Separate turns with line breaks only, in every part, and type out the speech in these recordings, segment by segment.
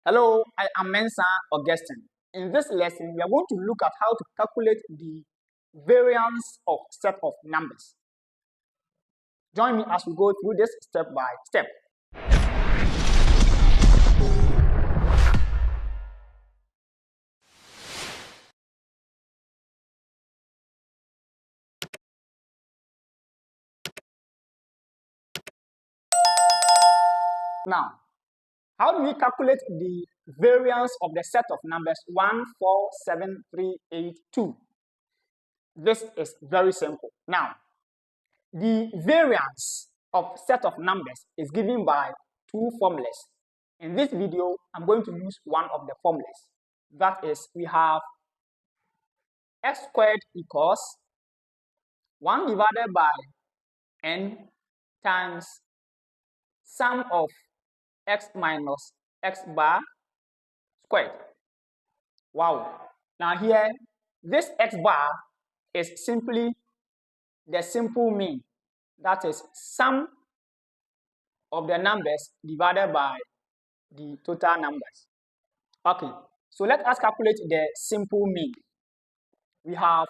Hello, I am Mensa Augustine. In this lesson, we are going to look at how to calculate the variance of set of numbers. Join me as we go through this step by step. Now, how do we calculate the variance of the set of numbers 1, 4, 7, 3, 8, 2? This is very simple. Now, the variance of set of numbers is given by two formulas. In this video, I'm going to use one of the formulas. That is, we have x squared equals 1 divided by n times sum of x minus x bar squared. Wow. Now here, this x bar is simply the simple mean. That is sum of the numbers divided by the total numbers. Okay, so let us calculate the simple mean. We have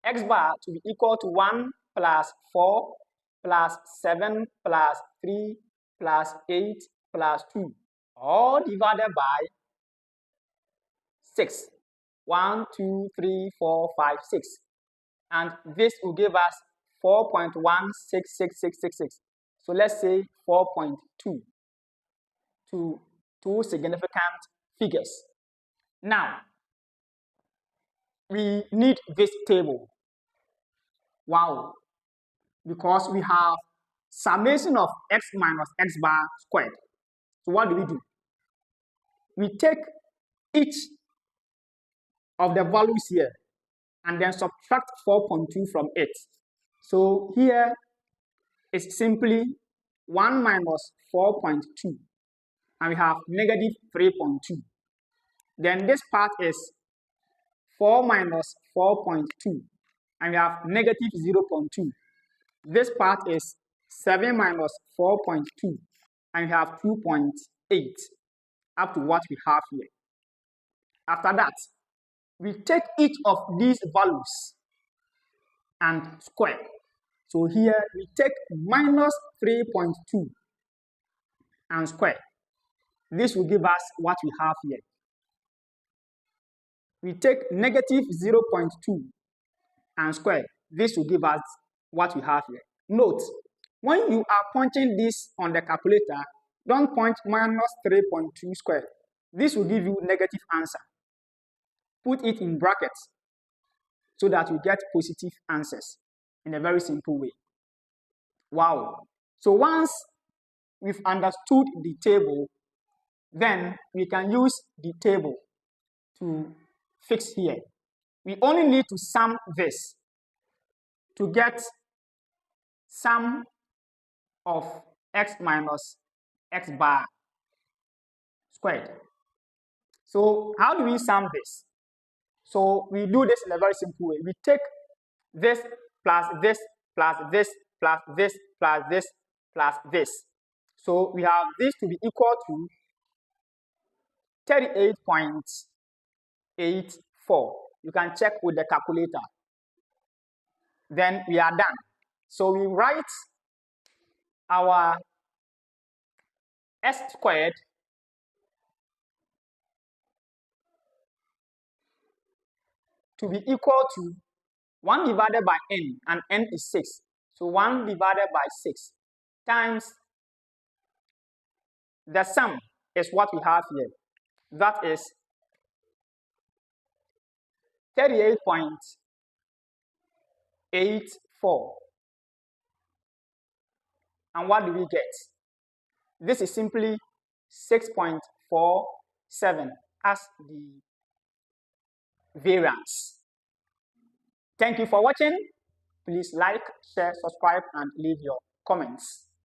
x bar to be equal to 1 plus 4 plus 7 plus 3 plus 8 plus 2, all divided by 6. 1, 2, 3, 4, 5, 6. And this will give us 4.166666. So let's say 4.2 to two significant figures. Now, we need this table. Wow. Because we have summation of x minus x bar squared. So what do? We take each of the values here and then subtract 4.2 from it. So here is simply 1 minus 4.2 and we have negative 3.2. Then this part is 4 minus 4.2 and we have negative 0.2. This part is 7 minus 4.2 and we have 2.8 up to what we have here. After that, we take each of these values and square. So here we take minus 3.2 and square. This will give us what we have here. We take negative 0.2 and square. This will give us what we have here. Note, when you are punching this on the calculator, don't punch minus 3.2 square. This will give you negative answer. Put it in brackets so that you get positive answers in a very simple way. Wow. So once we've understood the table, then we can use the table to fix here. We only need to sum this to get sum of x minus x bar squared. So how do we sum this? So we do this in a very simple way. We take this plus this plus this plus this plus this plus this. So we have this to be equal to 38.84. You can check with the calculator. Then we are done. So we write our s squared to be equal to 1 divided by n, and n is 6. So 1 divided by 6 times the sum is what we have here. That is 38.84. And what do we get? This is simply 6.47 as the variance. Thank you for watching. Please like, share, subscribe, and leave your comments.